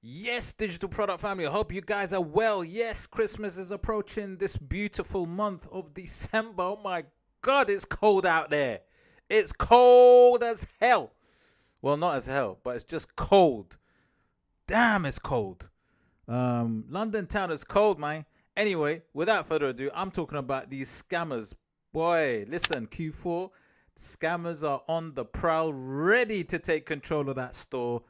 Yes, digital product family. I hope you guys are well. Yes, Christmas is approaching this beautiful month of December. Oh my God, it's cold out there. It's cold as hell. Well, not as hell, but it's just cold. Damn, it's cold. London town is cold, man. Anyway, without further ado, I'm talking about these scammers. Boy, listen, Q4, scammers are on the prowl, ready to take control of that store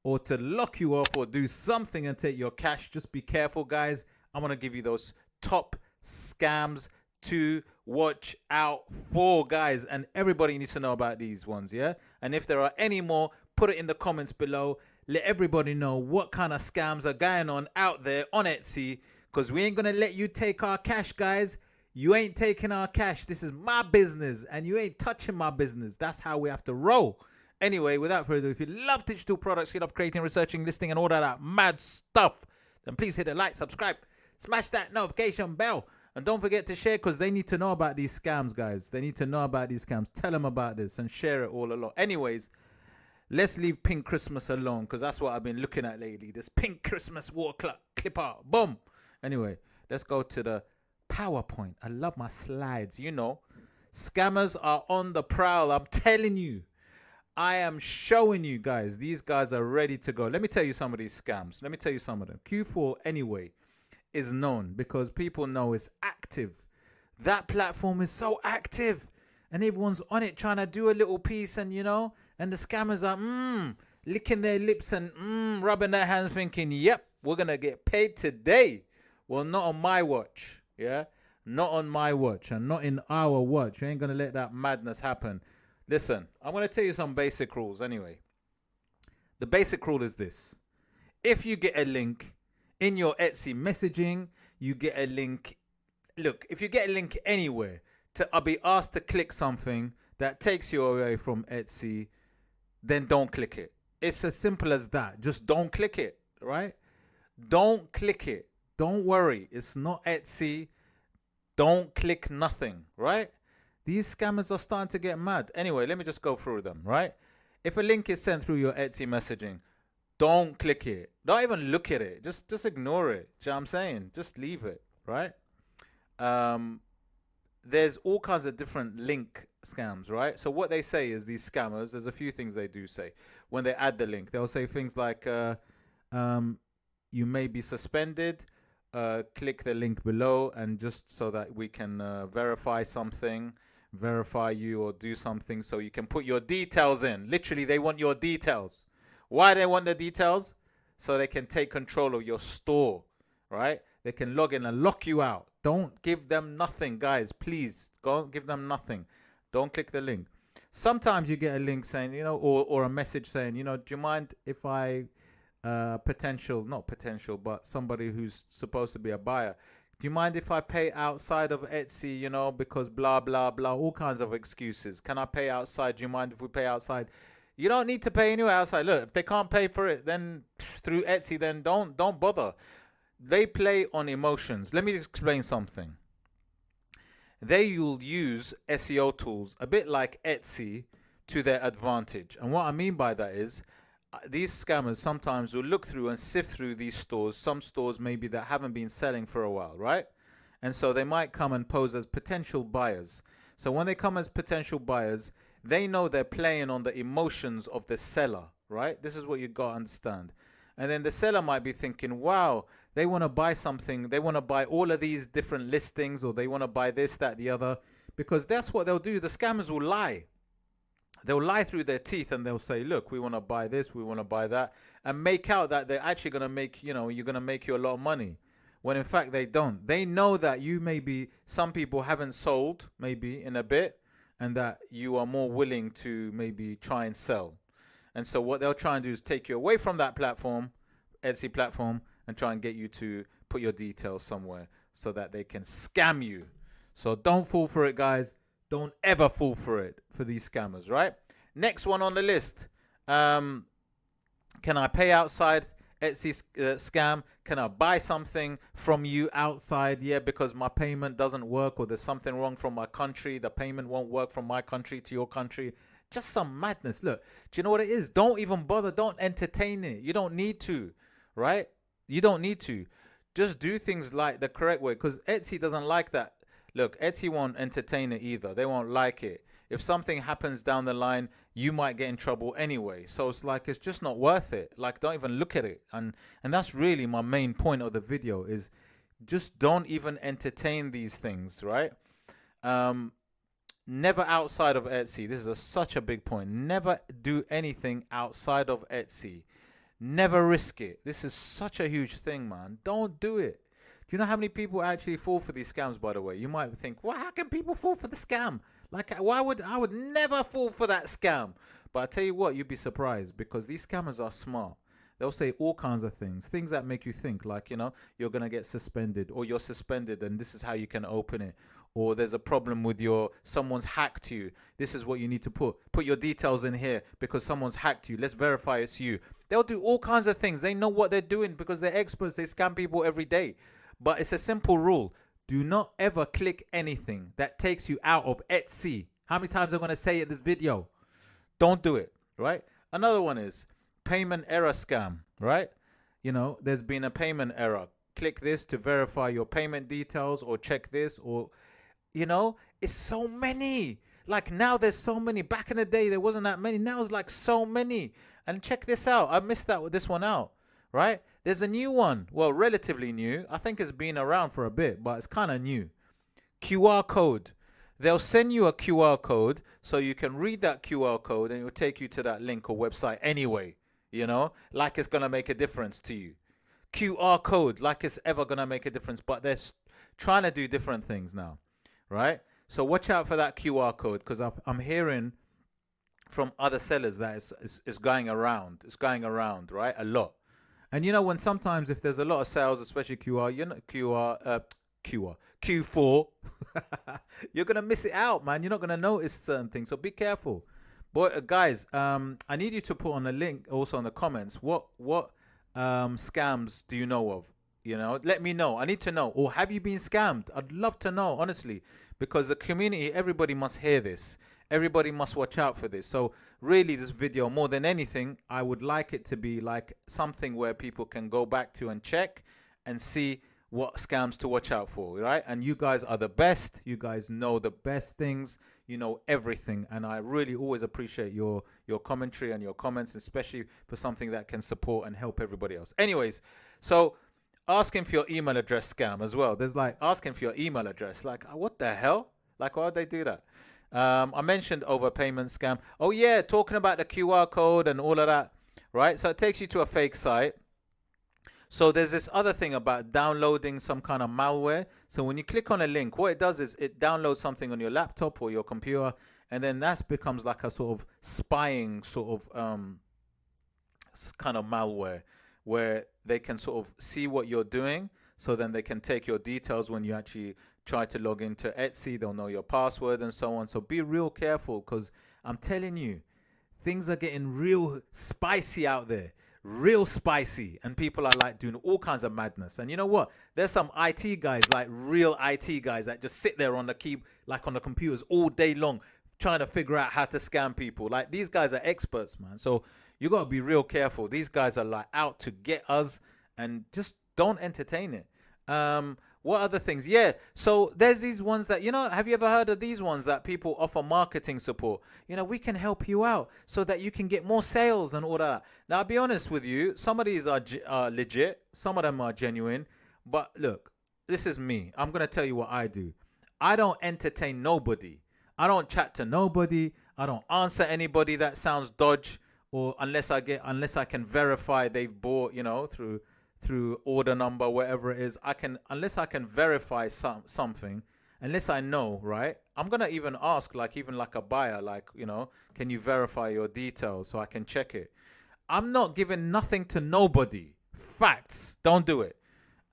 or to lock you off or do something and take your cash. Just be careful, guys. I'm going to give you those top scams to watch out for, guys. And everybody needs to know about these ones, yeah? And if there are any more, put it in the comments below. Let everybody know what kind of scams are going on out there on Etsy, because we ain't going to let you take our cash, guys. You ain't taking our cash. This is my business, and you ain't touching my business. That's how we have to roll. Anyway, without further ado, if you love digital products, you love creating, researching, listing, and all that mad stuff, then please hit the like, subscribe, smash that notification bell, and don't forget to share, because they need to know about these scams, guys. They need to know about these scams. Tell them about this and share it all along. Anyways, let's leave Pink Christmas alone, because that's what I've been looking at lately. This Pink Christmas war clip art. Boom. Anyway, let's go to the PowerPoint. I love my slides, you know. Scammers are on the prowl. I'm telling you. I am showing you guys. These guys are ready to go. Let me tell you some of these scams. Let me tell you some of them. Q4, anyway, is known because people know it's active. That platform is so active. And everyone's on it trying to do a little piece, and and the scammers are licking their lips and rubbing their hands thinking, yep, we're gonna get paid today. Well, not on my watch, yeah? Not on my watch and not in our watch. You ain't gonna let that madness happen. Listen, I'm gonna tell you some basic rules anyway. The basic rule is this. If you get a link in your Etsy messaging, you get a link. Look, if you get a link anywhere I'll be asked to click something that takes you away from Etsy, then don't click it. It's as simple as that. Just don't click it, right? Don't click it. Don't worry. It's not Etsy. Don't click nothing, right? These scammers are starting to get mad. Anyway, let me just go through them, right? If a link is sent through your Etsy messaging, don't click it. Don't even look at it. Just ignore it. Do you know what I'm saying? Just leave it, right? There's all kinds of different link scams, right? So what they say is these scammers, there's a few things they do say. When they add the link, they'll say things like, you may be suspended. Click the link below, and just so that we can verify you or do something, so you can put your details in. Literally, they want your details. Why they want the details? So they can take control of your store, right? They can log in and lock you out. Don't give them nothing, guys. Please, don't give them nothing. Don't click the link. Sometimes you get a link saying, or a message saying, do you mind if I, not potential, but somebody who's supposed to be a buyer, do you mind if I pay outside of Etsy, because blah, blah, blah, all kinds of excuses. Can I pay outside? Do you mind if we pay outside? You don't need to pay anywhere outside. Look, if they can't pay for it, then through Etsy, then don't bother. They play on emotions. Let me explain something. They will use SEO tools a bit like Etsy to their advantage. And what I mean by that is these scammers sometimes will look through and sift through these stores, some stores maybe that haven't been selling for a while, right? And so they might come and pose as potential buyers. So when they come as potential buyers, they know they're playing on the emotions of the seller, right? This is what you got to understand. And then the seller might be thinking, wow, they want to buy something. They want to buy all of these different listings, or they want to buy this, that, the other, because that's what they'll do. The scammers will lie. They'll lie through their teeth, and they'll say, look, we want to buy this, we want to buy that, and make out that they're actually going to make, you're going to make you a lot of money, when in fact they don't. They know that you some people haven't sold maybe in a bit, and that you are more willing to maybe try and sell. And so what they'll try and do is take you away from that platform, Etsy platform, and try and get you to put your details somewhere so that they can scam you. So don't fall for it, guys. Don't ever fall for it, for these scammers, right? Next one on the list. Can I pay outside? Etsy scam. Can I buy something from you outside? Yeah, because my payment doesn't work, or there's something wrong from my country. The payment won't work from my country to your country. Just some madness. Look, do you know what it is? Don't even bother. Don't entertain it. You don't need to, right? You don't need to. Just do things like the correct way, because Etsy doesn't like that. Look, Etsy won't entertain it either. They won't like it. If something happens down the line, you might get in trouble anyway. So it's like it's just not worth it. Like, don't even look at it. And that's really my main point of the video is just don't even entertain these things, right? Um, Never outside of Etsy. This is such a big point. Never do anything outside of Etsy. Never risk it. This is such a huge thing, man. Don't do it. Do you know how many people actually fall for these scams, by the way? You might think, well, how can people fall for the scam? Like, why would I would never fall for that scam? But I tell you what, you'd be surprised because these scammers are smart. They'll say all kinds of things that make you think, like, you're going to get suspended, or you're suspended and this is how you can open it. Or there's a problem with someone's hacked you. This is what you need to put your details in here because someone's hacked you. Let's verify it's you. They'll do all kinds of things. They know what they're doing because they're experts. They scam people every day. But it's a simple rule. Do not ever click anything that takes you out of Etsy. How many times I'm going to say it in this video? Don't do it, right? Another one is payment error scam, right? There's been a payment error. Click this to verify your payment details, or check this, or it's so many. Like, now there's so many. Back in the day there wasn't that many. Now it's like so many. And check this out. I missed this one out, right? There's a new one. Well, relatively new. I think it's been around for a bit, but it's kind of new. QR code. They'll send you a QR code so you can read that QR code and it will take you to that link or website anyway, like it's going to make a difference to you. QR code, like it's ever going to make a difference, but they're trying to do different things now, right? So watch out for that QR code, because I'm hearing from other sellers that it's going around. It's going around, right? A lot. And when sometimes if there's a lot of sales, especially Q4, you're going to miss it out, man. You're not going to notice certain things. So be careful. But guys, I need you to put on a link also in the comments. What scams do you know of? Let me know. I need to know. Or have you been scammed? I'd love to know, honestly, because the community, everybody must hear this. Everybody must watch out for this. So really, this video, more than anything, I would like it to be like something where people can go back to and check and see what scams to watch out for, right? And you guys are the best. You guys know the best things. You know everything. And I really always appreciate your commentary and your comments, especially for something that can support and help everybody else. Anyways, so asking for your email address scam as well. There's like asking for your email address. Like, what the hell? Like, why would they do that? I mentioned overpayment scam. Oh yeah, talking about the QR code and all of that, right? So it takes you to a fake site. So there's this other thing about downloading some kind of malware. So when you click on a link, what it does is it downloads something on your laptop or your computer, and then that becomes like a sort of spying sort of kind of malware where they can sort of see what you're doing. So then they can take your details when you actually try to log into Etsy. They'll know your password and so on. So be real careful, because I'm telling you, things are getting real spicy out there. Real spicy, and people are like doing all kinds of madness. And you know what? There's some IT guys, like real IT guys, that just sit there on the like on the computers all day long, trying to figure out how to scam people. Like, these guys are experts, man. So you gotta be real careful. These guys are like out to get us, and just don't entertain it. What other things? Yeah, so there's these ones that, have you ever heard of these ones that people offer marketing support? We can help you out so that you can get more sales and all that. Now, I'll be honest with you, some of these are legit, some of them are genuine. But look, this is me. I'm going to tell you what I do. I don't entertain nobody. I don't chat to nobody. I don't answer anybody that sounds dodge, or unless I can verify they've bought, through order number, whatever it is. Unless I can verify something, unless I know, right? I'm gonna even ask, like, even like a buyer, like, can you verify your details so I can check it? I'm not giving nothing to nobody. Facts. Don't do it.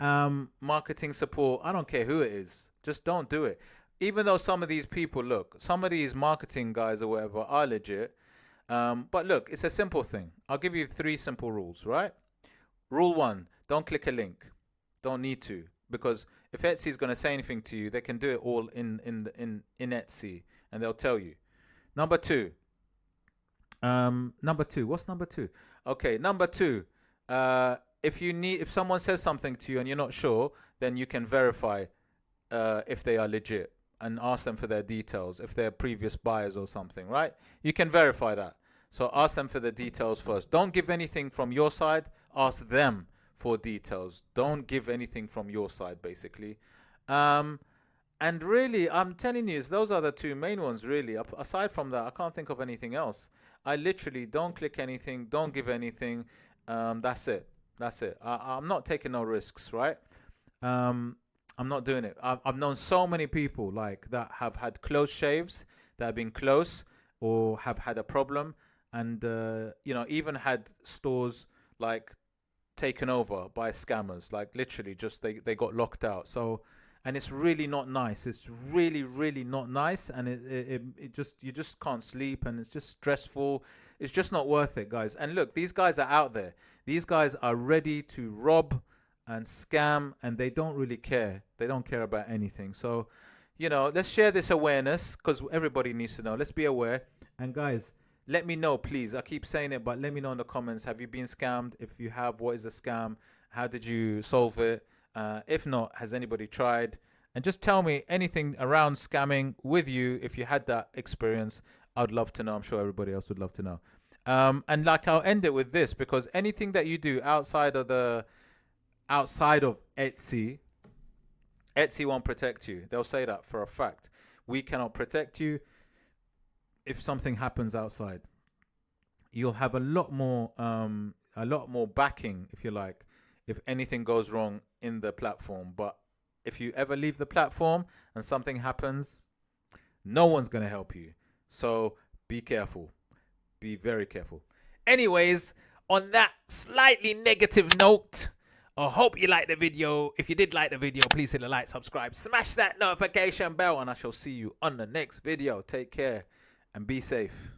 Marketing support, I don't care who it is, just don't do it. Even though some of these people, look, some of these marketing guys or whatever are legit, but look, it's a simple thing. I'll give you 3 simple rules, right? Rule 1, don't click a link. Don't need to, because if Etsy is going to say anything to you, they can do it all in Etsy, and they'll tell you. Number 2. What's number 2? Okay, number 2. if someone says something to you and you're not sure, then you can verify if they are legit and ask them for their details, if they're previous buyers or something, right? You can verify that. So ask them for the details first. Don't give anything from your side. Ask them for details. Don't give anything from your side, basically. And really, I'm telling you, those are the two main ones, really. Aside from that, I can't think of anything else. I literally don't click anything, don't give anything. That's it. That's it. I'm not taking no risks, right? I'm not doing it. I've known so many people like that have had close shaves that have been close or have had a problem, and even had stores like taken over by scammers. Like literally, just they got locked out. So. And it's really not nice. It's really, really not nice. And it just, you just can't sleep, and it's just stressful. It's just not worth it, guys. And look, these guys are out there. These guys are ready to rob and scam, and they don't really care. They don't care about anything. So, let's share this awareness, because everybody needs to know. Let's be aware. And guys, let me know, please. I keep saying it, but let me know in the comments. Have you been scammed? If you have, what is a scam? How did you solve it? If not, has anybody tried? And just tell me anything around scamming with you if you had that experience. I'd love to know. I'm sure everybody else would love to know. And like, I'll end it with this, because anything that you do outside of Etsy won't protect you. They'll say that for a fact. We cannot protect you if something happens outside. You'll have a lot more backing, if you like, if anything goes wrong in the platform. But if you ever leave the platform and something happens, no one's going to help you. So be careful. Be very careful. Anyways, on that slightly negative note, I hope you liked the video. If you did like the video, please hit the like, subscribe, smash that notification bell, and I shall see you on the next video. Take care and be safe.